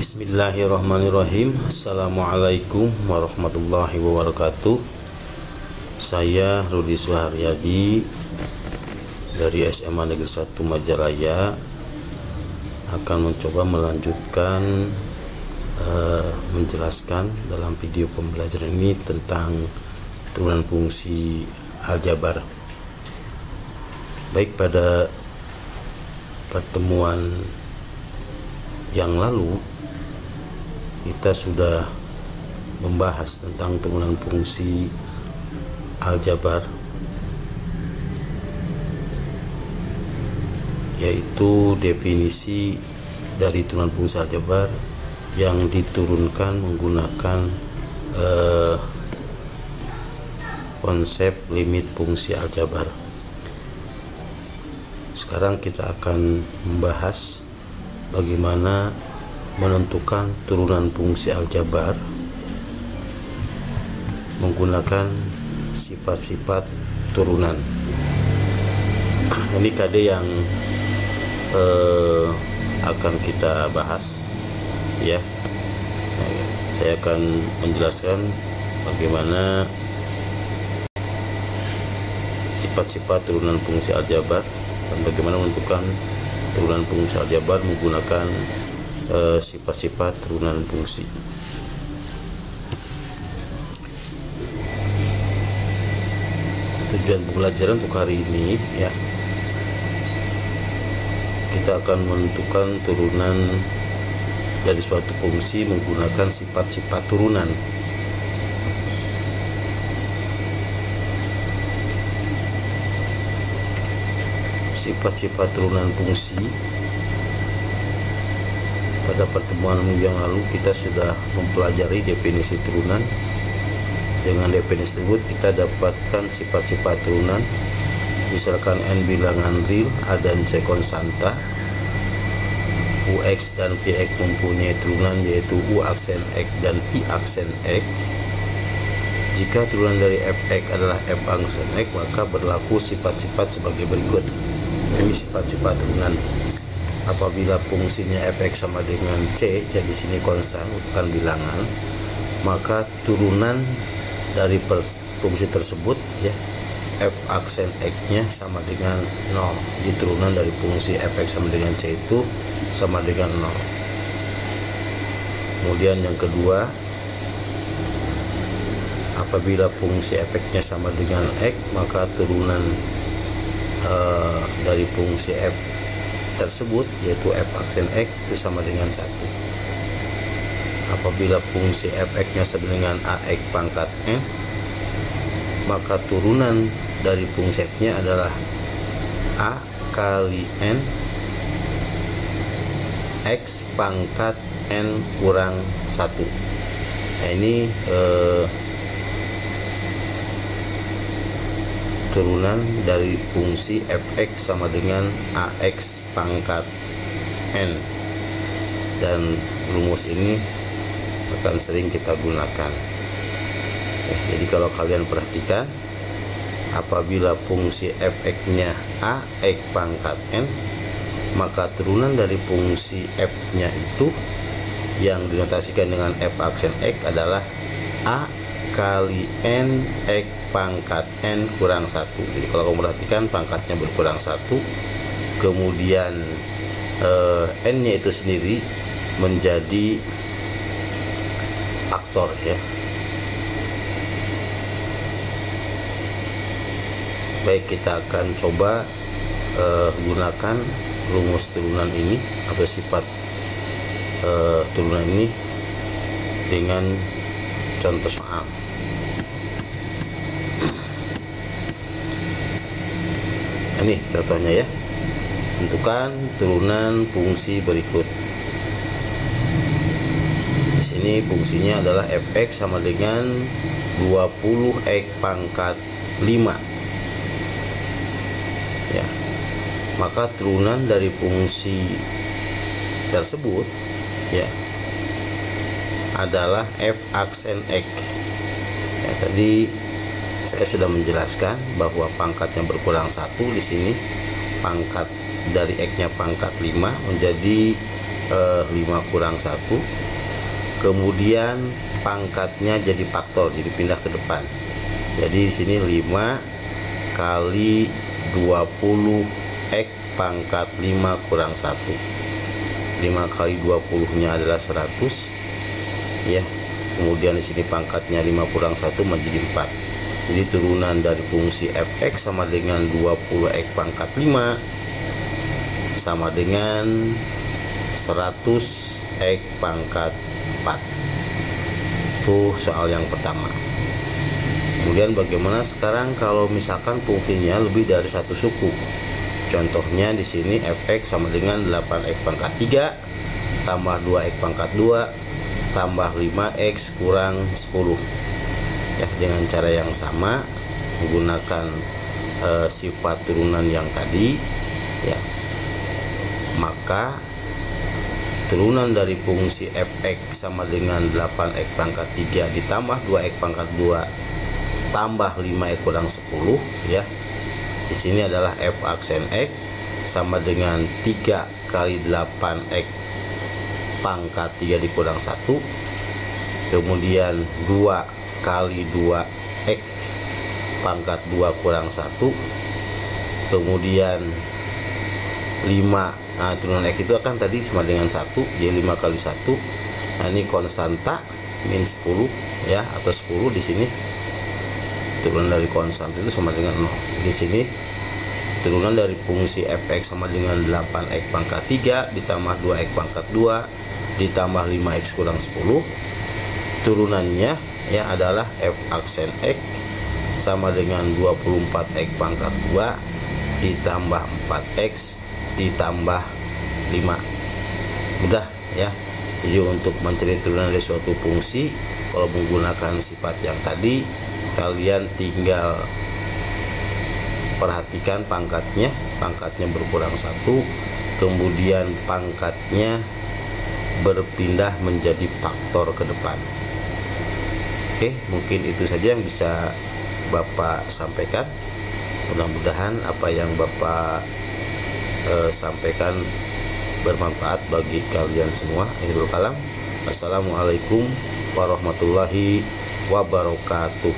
Bismillahirrahmanirrahim. Assalamualaikum warahmatullahi wabarakatuh. Saya Rudi Suharyadi dari SMA Negeri 1 Majalaya akan mencoba melanjutkan menjelaskan dalam video pembelajaran ini tentang turunan fungsi aljabar. Baik, pada pertemuan yang lalu kita sudah membahas tentang turunan fungsi aljabar, yaitu definisi dari turunan fungsi aljabar yang diturunkan menggunakan konsep limit fungsi aljabar. Sekarang kita akan membahas bagaimana menentukan turunan fungsi aljabar menggunakan sifat-sifat turunan. Ini KD yang akan kita bahas, ya. Saya akan menjelaskan bagaimana sifat-sifat turunan fungsi aljabar dan bagaimana menentukan turunan fungsi aljabar menggunakan sifat-sifat turunan fungsi. Tujuan pembelajaran untuk hari ini, ya, kita akan menentukan turunan dari suatu fungsi menggunakan sifat-sifat turunan. Sifat-sifat turunan fungsi, pada pertemuan yang lalu kita sudah mempelajari definisi turunan. Dengan definisi tersebut kita dapatkan sifat-sifat turunan, misalkan n bilangan real, A dan C konstanta, Ux dan Vx mempunyai turunan yaitu U aksen X dan I aksen X. Jika turunan dari Fx adalah F aksen X, maka berlaku sifat-sifat sebagai berikut. Ini sifat-sifat turunan. Apabila fungsinya Fx sama dengan C, jadi sini konstan bukan bilangan, maka turunan dari fungsi tersebut, ya, F aksen X nya sama dengan 0. Di turunan dari fungsi Fx sama dengan C itu sama dengan 0. Kemudian yang kedua, apabila fungsi Fx nya sama dengan X, maka turunan dari fungsi F tersebut yaitu F aksen X itu sama dengan 1. Apabila fungsi Fx nya sama dengan Ax pangkat N, maka turunan dari fungsi F nya adalah A kali N X pangkat N kurang 1. Nah, ini turunan dari fungsi Fx sama dengan Ax pangkat N, dan rumus ini akan sering kita gunakan. Jadi kalau kalian perhatikan, apabila fungsi Fx nya Ax pangkat N, maka turunan dari fungsi F nya itu yang dinotasikan dengan F aksen X adalah A kali N X pangkat N kurang 1. Jadi kalau kamu perhatikan, pangkatnya berkurang 1, kemudian N nya itu sendiri menjadi faktor, ya. Baik, kita akan coba gunakan rumus turunan ini atau sifat turunan ini dengan contoh soal. Ini contohnya, ya. Tentukan turunan fungsi berikut. Di sini fungsinya adalah Fx sama dengan 20x pangkat 5. Ya. Maka turunan dari fungsi tersebut, ya, adalah F aksen X. Ya, tadi saya sudah menjelaskan bahwa pangkatnya berkurang 1. Di sini pangkat dari X nya pangkat 5 menjadi 5 kurang 1, kemudian pangkatnya jadi faktor, jadi pindah ke depan. Jadi di sini 5 kali 20 X pangkat 5 kurang 1. 5 kali 20 nya adalah 100 ya. Kemudian di sini pangkatnya 5 kurang 1 menjadi 4. Jadi turunan dari fungsi fx sama dengan 20 X pangkat 5 sama dengan 100 X pangkat 4. Itu soal yang pertama. Kemudian bagaimana sekarang kalau misalkan fungsinya lebih dari satu suku? Contohnya di sini fx sama dengan 8x pangkat 3 tambah 2x pangkat 2 tambah 5x kurang 10. Ya, dengan cara yang sama menggunakan sifat turunan yang tadi ya. Maka turunan dari fungsi fx sama dengan 8x pangkat 3 ditambah 2x pangkat 2 tambah 5x kurang 10 ya. Di sini adalah f aksen x sama dengan 3 kali 8x pangkat 3 dikurang 1, kemudian 2 kali 2x pangkat 2 kurang 1, kemudian 5. Nah, turunan x itu akan tadi sama dengan 1, jadi 5 kali 1. Nah, ini konstanta min 10 ya, atau 10 di sini. Turunan dari konstan itu sama dengan 0. Di sini turunan dari fungsi fx sama dengan 8x pangkat 3 ditambah 2x pangkat 2 ditambah 5x kurang 10. Turunannya ya adalah f aksen x sama dengan 24x pangkat 2 ditambah 4x ditambah 5. Mudah ya. Jadi untuk mencari turunan dari suatu fungsi, kalau menggunakan sifat yang tadi, kalian tinggal perhatikan pangkatnya berkurang 1, kemudian pangkatnya berpindah menjadi faktor ke depan. Oke, mungkin itu saja yang bisa Bapak sampaikan. Mudah-mudahan apa yang Bapak sampaikan bermanfaat bagi kalian semua. Akhirul kalam. Assalamualaikum warahmatullahi wabarakatuh.